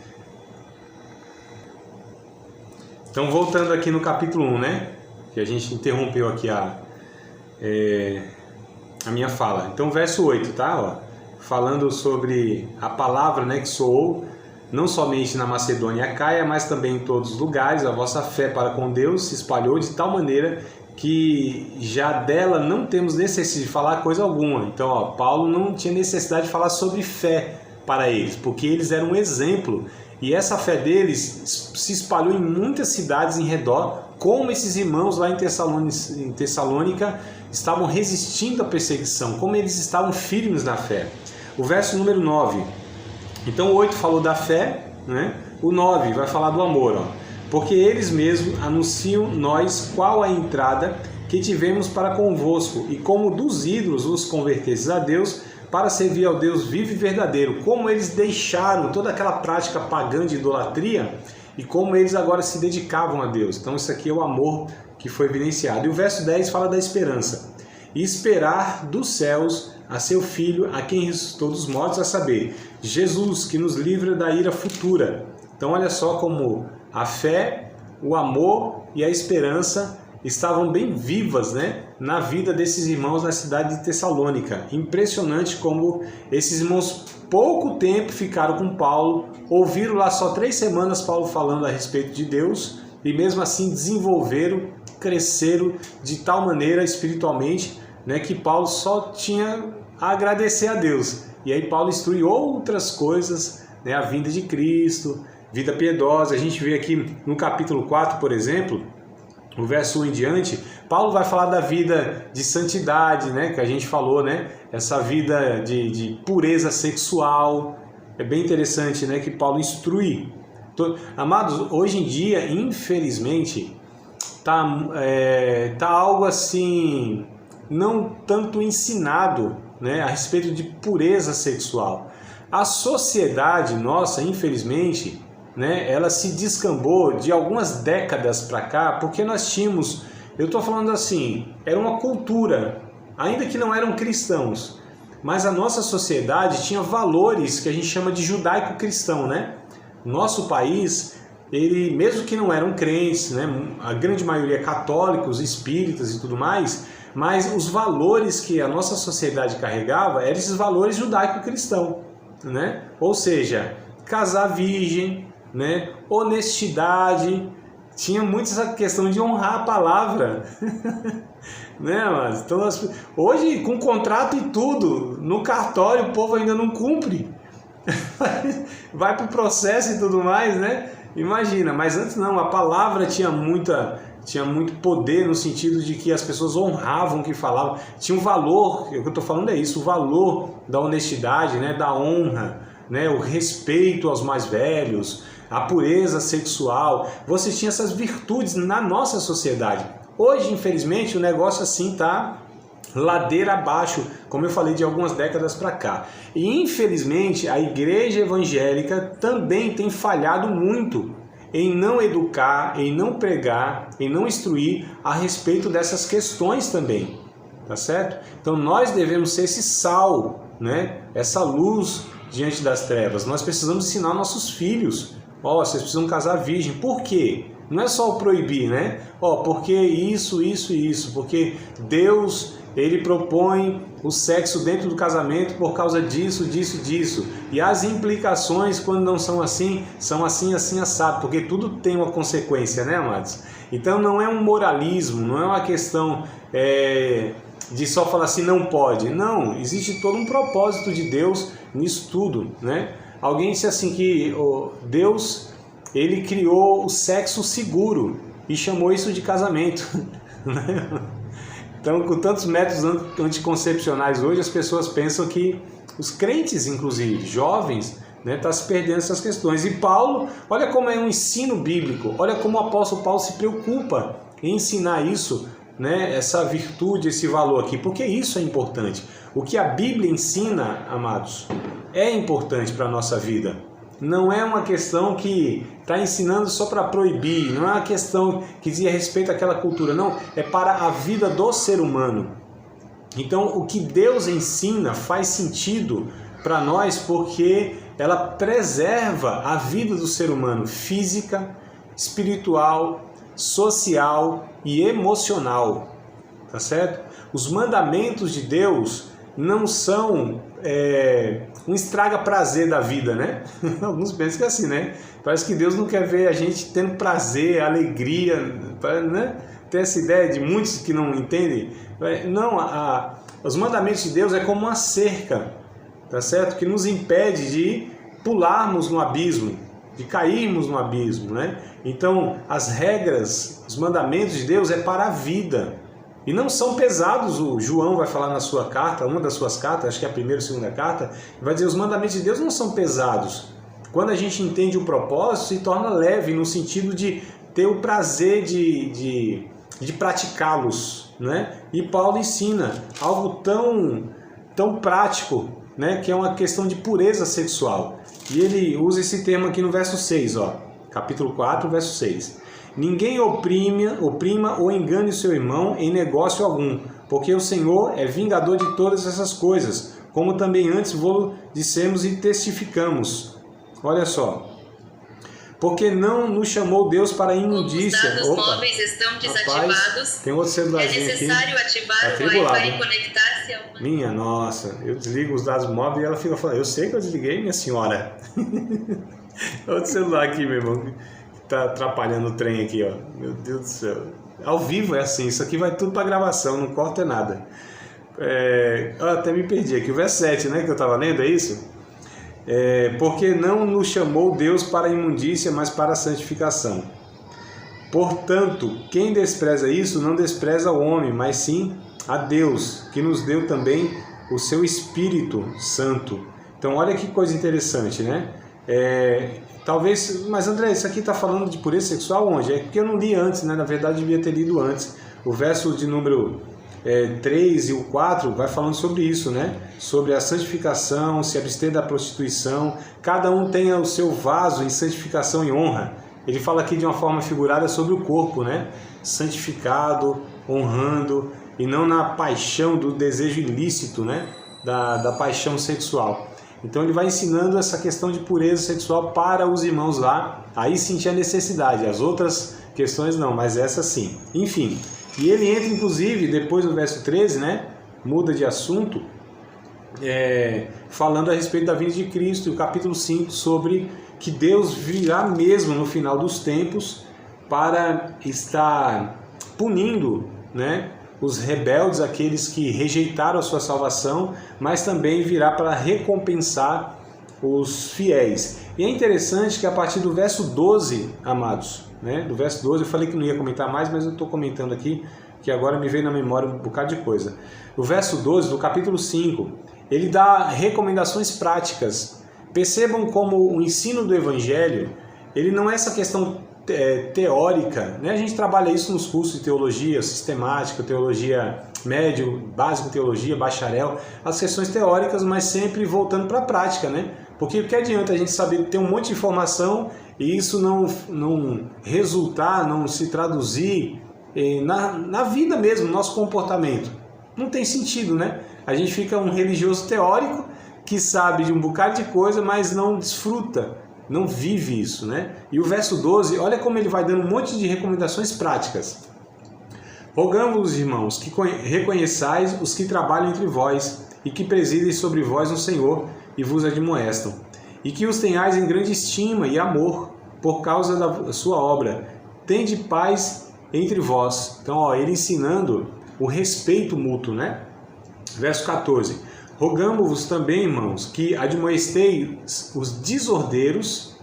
Então, voltando aqui no capítulo 1, né? Que a gente interrompeu aqui a minha fala. Então, verso 8, tá? Ó, falando sobre a palavra, né, que soou não somente na Macedônia e Acaia, mas também em todos os lugares. A vossa fé para com Deus se espalhou de tal maneira que já dela não temos necessidade de falar coisa alguma. Então, Paulo não tinha necessidade de falar sobre fé para eles, porque eles eram um exemplo. E essa fé deles se espalhou em muitas cidades em redor, como esses irmãos lá em Tessalônica estavam resistindo à perseguição, como eles estavam firmes na fé. O verso número 9. Então o 8 falou da fé, né? O 9 vai falar do amor, ó. Porque eles mesmos anunciam nós qual a entrada que tivemos para convosco, e como dos ídolos os convertestes a Deus, para servir ao Deus vivo e verdadeiro. Como eles deixaram toda aquela prática pagã de idolatria e como eles agora se dedicavam a Deus. Então isso aqui é o amor que foi evidenciado. E o verso 10 fala da esperança. E esperar dos céus a seu Filho, a quem ressuscitou dos mortos, a saber, Jesus, que nos livra da ira futura. Então olha só como a fé, o amor e a esperança estavam bem vivas, né, na vida desses irmãos na cidade de Tessalônica. Impressionante como esses irmãos pouco tempo ficaram com Paulo, ouviram lá só 3 semanas Paulo falando a respeito de Deus e mesmo assim desenvolveram, cresceram de tal maneira espiritualmente, né, que Paulo só tinha a agradecer a Deus. E aí Paulo instrui outras coisas, né, a vinda de Cristo, vida piedosa. A gente vê aqui no capítulo 4, por exemplo, o verso 1 em diante, Paulo vai falar da vida de santidade, né, que a gente falou, né, essa vida de pureza sexual. É bem interessante, né, que Paulo instrui. Amados, hoje em dia, infelizmente, tá algo assim, não tanto ensinado, né, a respeito de pureza sexual. A sociedade nossa, infelizmente, né, ela se descambou de algumas décadas para cá, porque nós tínhamos, eu estou falando assim, era uma cultura, ainda que não eram cristãos, mas a nossa sociedade tinha valores que a gente chama de judaico-cristão, né? Nosso país, ele, mesmo que não eram crentes, né, a grande maioria católicos, espíritas e tudo mais, mas os valores que a nossa sociedade carregava eram esses valores judaico-cristão, né? Ou seja, casar virgem, né? Honestidade, tinha muito essa questão de honrar a palavra, né? Mas então, hoje, com contrato e tudo, no cartório o povo ainda não cumpre, vai para o processo e tudo mais, né? Imagina, mas antes não, a palavra tinha muito poder no sentido de que as pessoas honravam o que falavam, tinha um valor, o que eu estou falando é isso, o valor da honestidade, né? Da honra, né? O respeito aos mais velhos, a pureza sexual. Você tinha essas virtudes na nossa sociedade. Hoje, infelizmente, o negócio assim tá ladeira abaixo, como eu falei, de algumas décadas para cá. E infelizmente a igreja evangélica também tem falhado muito em não educar, em não pregar, em não instruir a respeito dessas questões também, tá certo? Então nós devemos ser esse sal, né? Essa luz diante das trevas. Nós precisamos ensinar nossos filhos. Vocês precisam casar virgem. Por quê? Não é só o proibir, né? Porque isso, porque Deus, ele propõe o sexo dentro do casamento por causa disso. E as implicações, quando não são assim, assado, porque tudo tem uma consequência, né, amados? Então não é um moralismo, não é uma questão de só falar assim, não pode. Não, existe todo um propósito de Deus nisso tudo, né? Alguém disse assim que Deus, ele criou o sexo seguro e chamou isso de casamento. Então, com tantos métodos anticoncepcionais hoje, as pessoas pensam que os crentes, inclusive, jovens, né, estão se perdendo essas questões. E Paulo, olha como é um ensino bíblico, olha como o apóstolo Paulo se preocupa em ensinar isso, né, essa virtude, esse valor aqui, porque isso é importante. O que a Bíblia ensina, amados, é importante para a nossa vida. Não é uma questão que está ensinando só para proibir, não é uma questão que dizia respeito àquela cultura, não, é para a vida do ser humano. Então, o que Deus ensina faz sentido para nós porque ela preserva a vida do ser humano, física, espiritual, social e emocional, tá certo? Os mandamentos de Deus, não são um estraga-prazer da vida, né? Alguns pensam que é assim, né? Parece que Deus não quer ver a gente tendo prazer, alegria, né? Tem essa ideia de muitos que não entendem. Não, os mandamentos de Deus é como uma cerca, tá certo? Que nos impede de pularmos no abismo, de cairmos no abismo, né? Então, as regras, os mandamentos de Deus é para a vida. E não são pesados. O João vai falar na sua carta, uma das suas cartas, acho que é a primeira ou segunda carta, vai dizer: os mandamentos de Deus não são pesados. Quando a gente entende o propósito, se torna leve, no sentido de ter o prazer de praticá-los, né? E Paulo ensina algo tão prático, né? Que é uma questão de pureza sexual. E ele usa esse termo aqui no verso 6, ó, capítulo 4, verso 6. Ninguém oprima ou engane o seu irmão em negócio algum, porque o Senhor é vingador de todas essas coisas, como também antes vos dissemos e testificamos. Olha só. Porque não nos chamou Deus para a imundícia. Como os dados móveis estão desativados, rapaz, tem outro celularzinho é necessário aqui. ativar o Wi-Fi e conectar-se a uma... Minha nossa, eu desligo os dados móveis e ela fica falando: eu sei que eu desliguei, minha senhora. Outro celular aqui, meu irmão, que tá atrapalhando o trem aqui, ó. Meu Deus do céu. Ao vivo é assim, isso aqui vai tudo para gravação, não corta nada. Eu até me perdi aqui, o verso 7, né, que eu estava lendo, é isso? Porque não nos chamou Deus para a imundícia, mas para a santificação. Portanto, quem despreza isso, não despreza o homem, mas sim a Deus, que nos deu também o seu Espírito Santo. Então, olha que coisa interessante, né? Talvez, mas André, isso aqui está falando de pureza sexual onde? É porque eu não li antes, né? Na verdade, devia ter lido antes. O verso de número 3 e o 4 vai falando sobre isso, né? Sobre a santificação, se abster da prostituição. Cada um tenha o seu vaso em santificação e honra. Ele fala aqui de uma forma figurada sobre o corpo, né? Santificado, honrando, e não na paixão do desejo ilícito, né? Da paixão sexual. Então ele vai ensinando essa questão de pureza sexual para os irmãos lá. Aí sentir a necessidade. As outras questões não, mas essa sim. Enfim. E ele entra, inclusive, depois no verso 13, né, muda de assunto, falando a respeito da vinda de Cristo, e o capítulo 5, sobre que Deus virá mesmo no final dos tempos para estar punindo, né, os rebeldes, aqueles que rejeitaram a sua salvação, mas também virá para recompensar os fiéis. E é interessante que a partir do verso 12, amados, né, do verso 12, eu falei que não ia comentar mais, mas eu estou comentando aqui, que agora me veio na memória um bocado de coisa. O verso 12 do capítulo 5, ele dá recomendações práticas. Percebam como o ensino do Evangelho, ele não é essa questão teórica, né? A gente trabalha isso nos cursos de teologia sistemática, teologia médio, básico teologia, bacharel, as questões teóricas, mas sempre voltando para a prática, né? Porque o que adianta a gente saber ter um monte de informação e isso não resultar, não se traduzir na vida mesmo, no nosso comportamento? Não tem sentido, né? A gente fica um religioso teórico que sabe de um bocado de coisa, mas não desfruta, não vive isso, né? E o verso 12, olha como ele vai dando um monte de recomendações práticas. Rogamos, irmãos, que reconheçais os que trabalham entre vós e que presidem sobre vós no Senhor e vos admoestam, e que os tenhais em grande estima e amor por causa da sua obra. Tende paz entre vós. Então, ele ensinando o respeito mútuo, né? Verso 14. Rogamo-vos também, irmãos, que admoesteis os desordeiros,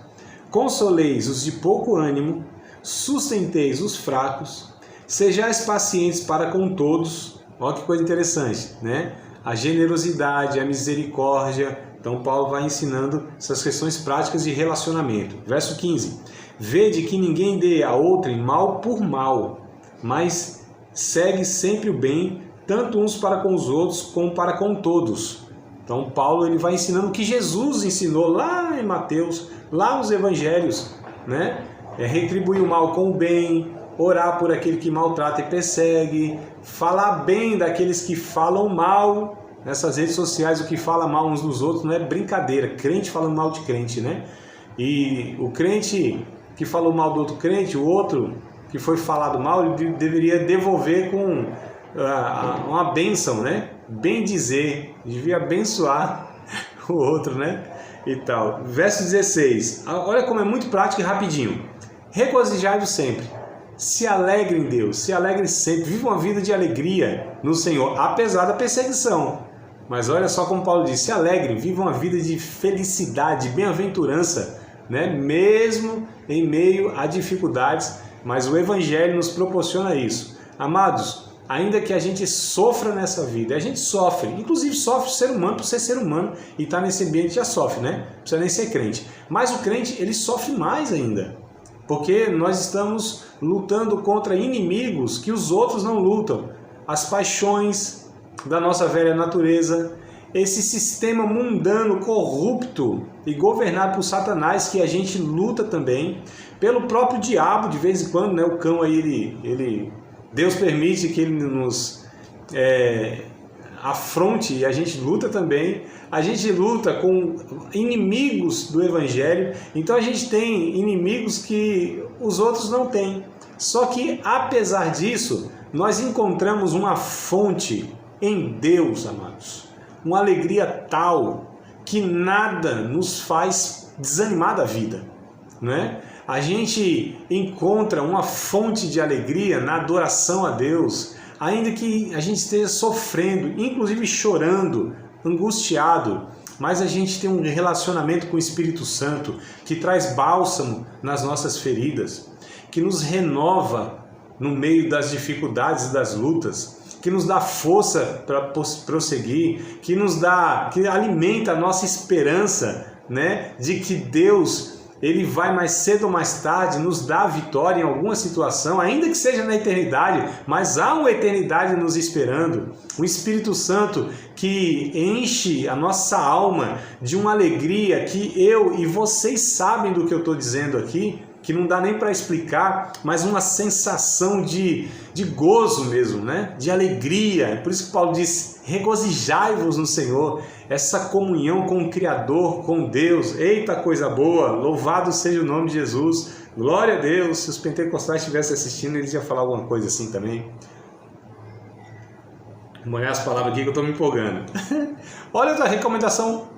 consoleis os de pouco ânimo, sustenteis os fracos, sejais pacientes para com todos. Olha que coisa interessante, né? A generosidade, a misericórdia. Então Paulo vai ensinando essas questões práticas de relacionamento. Verso 15. Vede que ninguém dê a outrem mal por mal, mas segue sempre o bem, tanto uns para com os outros como para com todos. Então Paulo ele vai ensinando o que Jesus ensinou lá em Mateus, lá nos Evangelhos, né? Retribuir o mal com o bem, orar por aquele que maltrata e persegue, falar bem daqueles que falam mal. Nessas redes sociais, o que fala mal uns dos outros não é brincadeira, crente falando mal de crente, né? E o crente que falou mal do outro crente, o outro que foi falado mal, ele deveria devolver com uma bênção, né? bem dizer, devia abençoar o outro, né? E tal. Verso 16. Olha como é muito prático e rapidinho. Regozijai-vos sempre. Se alegre em Deus, se alegre sempre. Viva uma vida de alegria no Senhor, apesar da perseguição. Mas olha só como Paulo diz, se alegre, viva uma vida de felicidade, bem-aventurança, né? Mesmo em meio a dificuldades, mas o Evangelho nos proporciona isso. Amados, ainda que a gente sofra nessa vida, a gente sofre, inclusive sofre o ser humano por ser ser humano e estar nesse ambiente já sofre, né? Não precisa nem ser crente. Mas o crente, ele sofre mais ainda, porque nós estamos lutando contra inimigos que os outros não lutam. As paixões da nossa velha natureza, esse sistema mundano, corrupto e governado por Satanás, que a gente luta também, pelo próprio diabo, de vez em quando, né? O cão aí, Deus permite que ele nos afronte e a gente luta também. A gente luta com inimigos do Evangelho, então a gente tem inimigos que os outros não têm. Só que, apesar disso, nós encontramos uma fonte em Deus, amados. Uma alegria tal que nada nos faz desanimar da vida, né? A gente encontra uma fonte de alegria na adoração a Deus, ainda que a gente esteja sofrendo, inclusive chorando, angustiado, mas a gente tem um relacionamento com o Espírito Santo que traz bálsamo nas nossas feridas, que nos renova no meio das dificuldades e das lutas, que nos dá força para prosseguir, que alimenta a nossa esperança, né, de que Deus, ele vai mais cedo ou mais tarde nos dar a vitória em alguma situação, ainda que seja na eternidade, mas há uma eternidade nos esperando. O Espírito Santo que enche a nossa alma de uma alegria que eu e vocês sabem do que eu estou dizendo aqui, que não dá nem para explicar, mas uma sensação de gozo mesmo, né? De alegria. Por isso que Paulo diz, regozijai-vos no Senhor. Essa comunhão com o Criador, com Deus. Eita coisa boa! Louvado seja o nome de Jesus. Glória a Deus. Se os pentecostais estivessem assistindo, eles iam falar alguma coisa assim também. Vou molhar as palavras aqui que eu estou me empolgando. Olha outra recomendação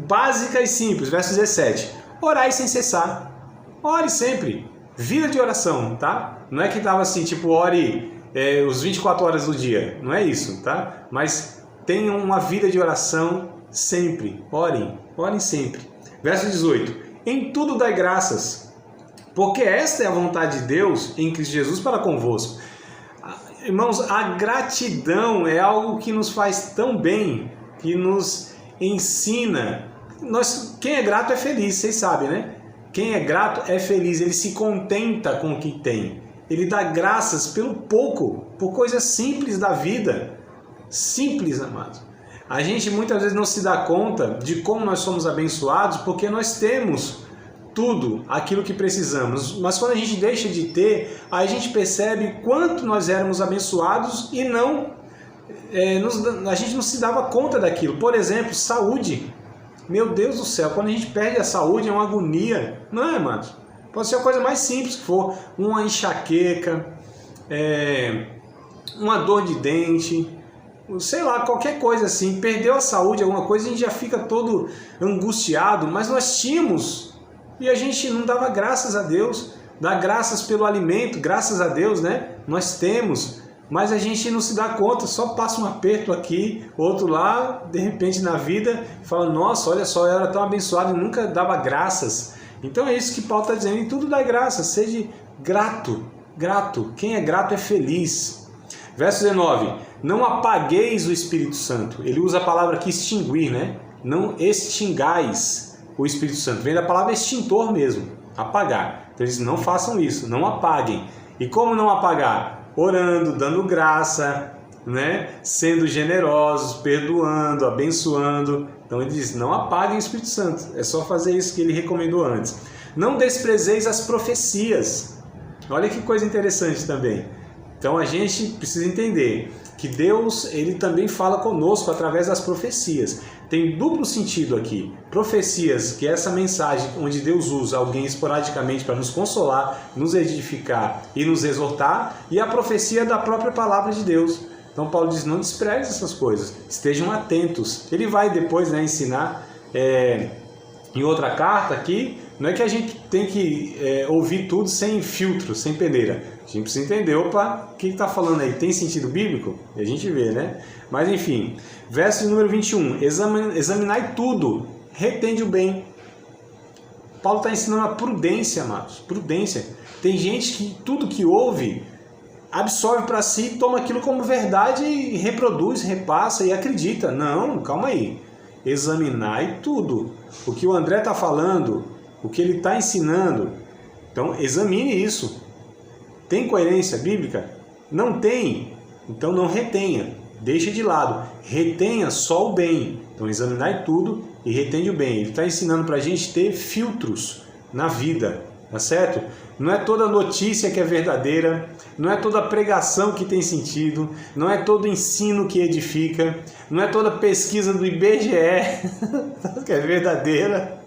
básica e simples. Verso 17. Orai sem cessar. Ore sempre. Vida de oração, tá? Não é que tava assim, tipo, ore os 24 horas do dia. Não é isso, tá? Mas tenham uma vida de oração sempre. Orem. Orem sempre. Verso 18. Em tudo dai graças, porque esta é a vontade de Deus em Cristo Jesus para convosco. Irmãos, a gratidão é algo que nos faz tão bem, que nos ensina. Quem é grato é feliz, vocês sabem, né? Quem é grato é feliz, ele se contenta com o que tem. Ele dá graças pelo pouco, por coisas simples da vida. Simples, amados. A gente muitas vezes não se dá conta de como nós somos abençoados, porque nós temos tudo aquilo que precisamos. Mas quando a gente deixa de ter, aí a gente percebe quanto nós éramos abençoados e a gente não se dava conta daquilo. Por exemplo, saúde. Meu Deus do céu, quando a gente perde a saúde é uma agonia, não é, amados? Pode ser a coisa mais simples que for, uma enxaqueca, uma dor de dente, sei lá, qualquer coisa assim. Perdeu a saúde, alguma coisa, a gente já fica todo angustiado, mas nós tínhamos e a gente não dava graças a Deus, dá graças pelo alimento, graças a Deus, né? Nós temos. Mas a gente não se dá conta, só passa um aperto aqui, outro lá, de repente na vida, fala, nossa, olha só, eu era tão abençoado e nunca dava graças. Então é isso que Paulo está dizendo, em tudo dá graças, seja grato, grato. Quem é grato é feliz. Verso 19, não apagueis o Espírito Santo. Ele usa a palavra aqui extinguir, né? Não extingais o Espírito Santo. Vem da palavra extintor mesmo, apagar. Então eles não façam isso, não apaguem. E como não apagar? Orando, dando graça, né? Sendo generosos, perdoando, abençoando. Então ele diz, não apaguem o Espírito Santo. É só fazer isso que ele recomendou antes. Não desprezeis as profecias. Olha que coisa interessante também. Então a gente precisa entender que Deus, ele também fala conosco através das profecias. Tem duplo sentido aqui. Profecias, que é essa mensagem onde Deus usa alguém esporadicamente para nos consolar, nos edificar e nos exortar, e a profecia da própria palavra de Deus. Então Paulo diz, não despreze essas coisas, estejam atentos. Ele vai depois, né, ensinar em outra carta aqui, não é que a gente tem que ouvir tudo sem filtro, sem peneira. A gente precisa entender, opa, o que está falando aí? Tem sentido bíblico? E a gente vê, né? Mas enfim, verso número 21, examinai tudo, retende o bem. Paulo está ensinando a prudência, amados, prudência. Tem gente que tudo que ouve absorve para si, toma aquilo como verdade e reproduz, repassa e acredita. Não, calma aí. Examinai tudo. O que o André está falando, o que ele está ensinando. Então, examine isso. Tem coerência bíblica? Não tem? Então não retenha. Deixa de lado. Retenha só o bem. Então, examinai tudo e retende o bem. Ele está ensinando para a gente ter filtros na vida. Tá certo? Não é toda notícia que é verdadeira, não é toda pregação que tem sentido, não é todo ensino que edifica, não é toda pesquisa do IBGE que é verdadeira,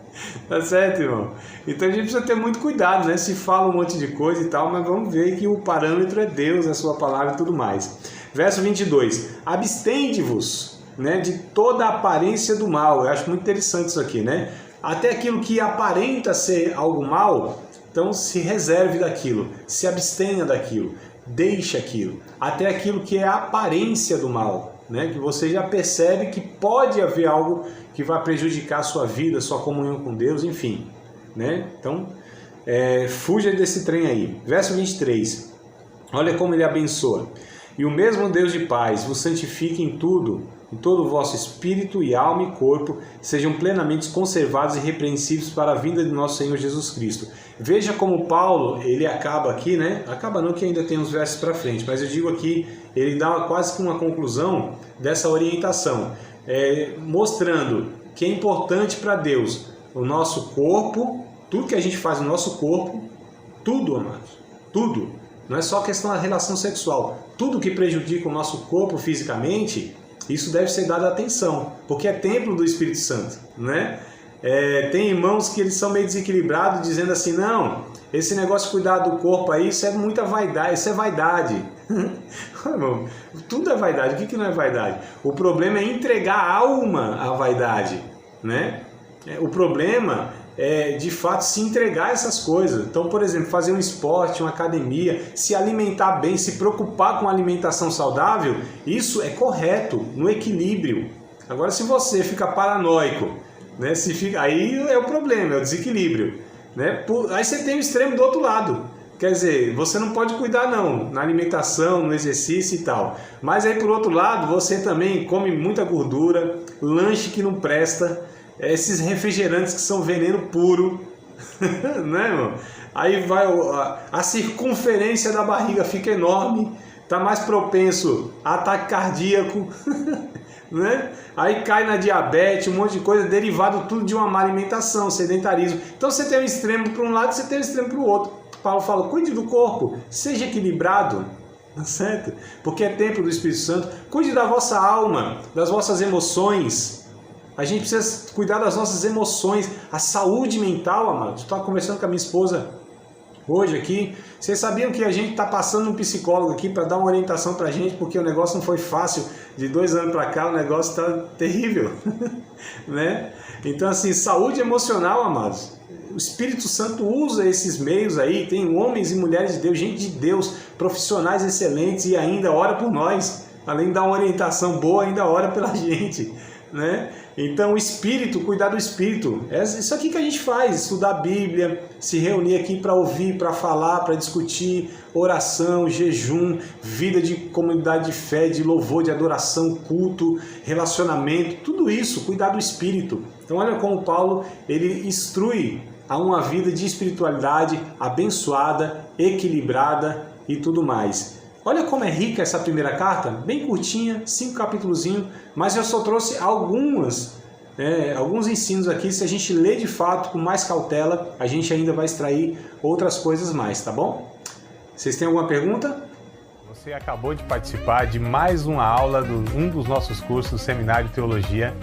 tá certo, irmão? Então a gente precisa ter muito cuidado, né? Se fala um monte de coisa e tal, mas vamos ver que o parâmetro é Deus, a sua palavra e tudo mais. Verso 22, abstende-vos, né, de toda a aparência do mal. Eu acho muito interessante isso aqui, né? Até aquilo que aparenta ser algo mal, então se reserve daquilo, se abstenha daquilo, deixe aquilo, até aquilo que é a aparência do mal, né? Que você já percebe que pode haver algo que vai prejudicar a sua vida, sua comunhão com Deus, enfim, né? Então, fuja desse trem aí. Verso 23, olha como ele abençoa. E o mesmo Deus de paz vos santifique em tudo, em todo o vosso espírito e alma e corpo, sejam plenamente conservados e irrepreensíveis para a vinda de nosso Senhor Jesus Cristo. Veja como Paulo, ele acaba aqui, né? Acaba não, que ainda tem uns versos para frente, mas eu digo aqui, ele dá quase que uma conclusão dessa orientação, mostrando que é importante para Deus o nosso corpo, tudo que a gente faz no nosso corpo, tudo, amados, tudo. Não é só questão da relação sexual. Tudo que prejudica o nosso corpo fisicamente, isso deve ser dado atenção, porque é templo do Espírito Santo, né? Tem irmãos que eles são meio desequilibrados, dizendo assim, não, esse negócio de cuidar do corpo aí, isso é muita vaidade, isso é vaidade. Irmão, tudo é vaidade, o que não é vaidade? O problema é entregar a alma à vaidade, né? O problema de fato se entregar a essas coisas. Então, por exemplo, fazer um esporte, uma academia, se alimentar bem, se preocupar com alimentação saudável, isso é correto, no equilíbrio. Agora, se você fica paranoico, né, aí é o problema, é o desequilíbrio, né? Aí você tem o extremo do outro lado. Quer dizer, você não pode cuidar não, na alimentação, no exercício e tal. Mas aí, por outro lado, você também come muita gordura, lanche que não presta, esses refrigerantes que são veneno puro, né, irmão? Aí vai a circunferência da barriga fica enorme, tá mais propenso a ataque cardíaco, né? Aí cai na diabetes, um monte de coisa derivado tudo de uma má alimentação, sedentarismo. Então você tem um extremo para um lado, você tem um extremo para o outro. Paulo fala, cuide do corpo, seja equilibrado, certo? Porque é templo do Espírito Santo. Cuide da vossa alma, das vossas emoções. A gente precisa cuidar das nossas emoções, a saúde mental, amados. Estou conversando com a minha esposa hoje aqui. Vocês sabiam que a gente está passando um psicólogo aqui para dar uma orientação para a gente, porque o negócio não foi fácil. De 2 anos para cá o negócio está terrível, né? Então, assim, saúde emocional, amados. O Espírito Santo usa esses meios aí, tem homens e mulheres de Deus, gente de Deus, profissionais excelentes e ainda ora por nós. Além de dar uma orientação boa, ainda ora pela gente, né? Então o Espírito, cuidar do Espírito, é isso aqui que a gente faz, estudar a Bíblia, se reunir aqui para ouvir, para falar, para discutir, oração, jejum, vida de comunidade de fé, de louvor, de adoração, culto, relacionamento, tudo isso, cuidar do Espírito. Então olha como Paulo, ele instrui a uma vida de espiritualidade abençoada, equilibrada e tudo mais. Olha como é rica essa primeira carta, bem curtinha, 5 capítulozinhos, mas eu só trouxe alguns ensinos aqui. Se a gente ler de fato com mais cautela, a gente ainda vai extrair outras coisas mais, tá bom? Vocês têm alguma pergunta? Você acabou de participar de mais uma aula de um dos nossos cursos do Seminário de Teologia,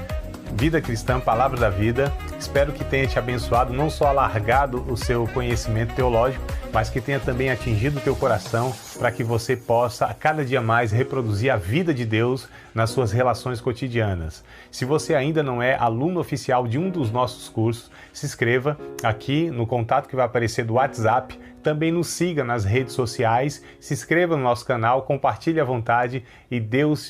Vida Cristã, Palavra da Vida. Espero que tenha te abençoado, não só alargado o seu conhecimento teológico, mas que tenha também atingido o teu coração para que você possa a cada dia mais reproduzir a vida de Deus nas suas relações cotidianas. Se você ainda não é aluno oficial de um dos nossos cursos, se inscreva aqui no contato que vai aparecer do WhatsApp. Também nos siga nas redes sociais, se inscreva no nosso canal, compartilhe à vontade e Deus